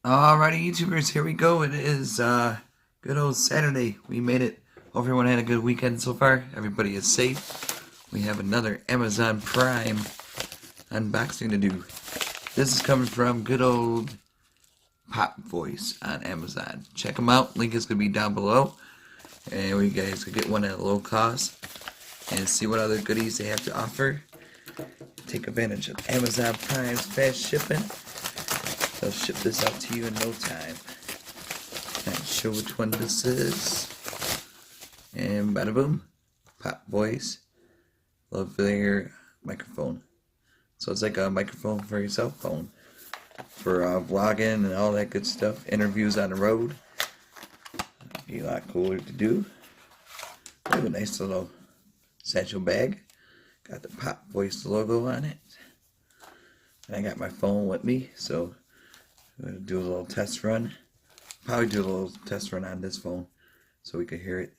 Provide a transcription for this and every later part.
Alrighty, YouTubers, here we go. It is good old Saturday. We made it. Hope everyone had a good weekend so far. Everybody is safe. We have another Amazon Prime unboxing to do. This is coming from good old PoP Voice on Amazon. Check them out. Link is going to be down below. And you guys can get one at a low cost and see what other goodies they have to offer. Take advantage of Amazon Prime's fast shipping. They'll ship this out to you in no time. Not sure which one this is. And bada boom. PoP Voice. Love their microphone. So it's like a microphone for your cell phone. For vlogging and all that good stuff. Interviews on the road. Be a lot cooler to do. They have a nice little satchel bag. Got the PoP Voice logo on it. And I got my phone with me, so I'm going to do a little test run. Probably do a little test run on this phone so we can hear it.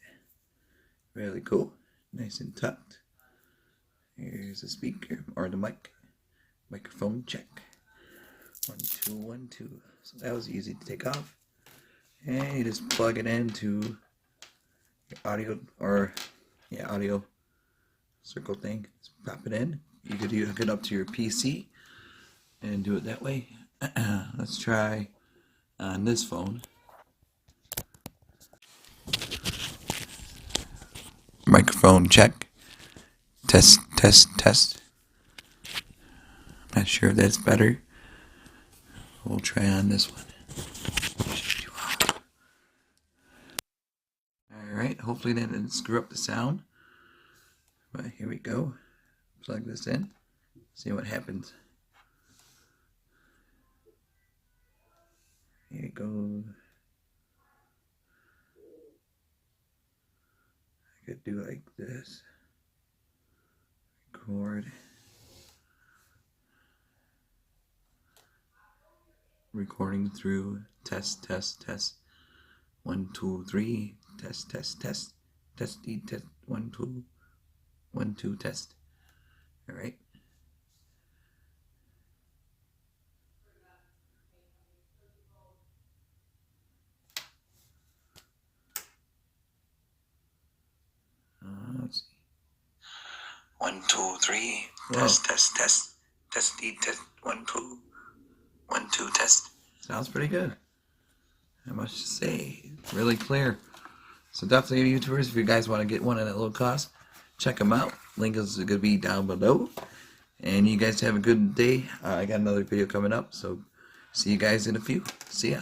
Really cool. Nice and tucked. Here's the speaker, or the mic. Microphone check. 1, 2, 1, 2. So that was easy to take off. And you just plug it into your audio, or audio circle thing. Just pop it in. You could hook it up to your PC and do it that way. Let's try on this phone. Microphone check. Test, test, test. Not sure if that's better. We'll try on this one. Alright, hopefully that didn't screw up the sound. But here we go. Plug this in. See what happens. Here you go. I could do like this. Record. Recording through. Test, test, test. 1, 2, 3. Test, test, test. Testy, test. 1, 2. 1, 2, test. Alright. Let's see. 1, 2, 3. Test, test, test. Testy, test. 1, 2. 1, 2, test. Sounds pretty good. I must say, really clear. So definitely, YouTubers, if you guys want to get one at a low cost, check them out. Link is going to be down below. And you guys have a good day. I got another video coming up, so see you guys in a few. See ya.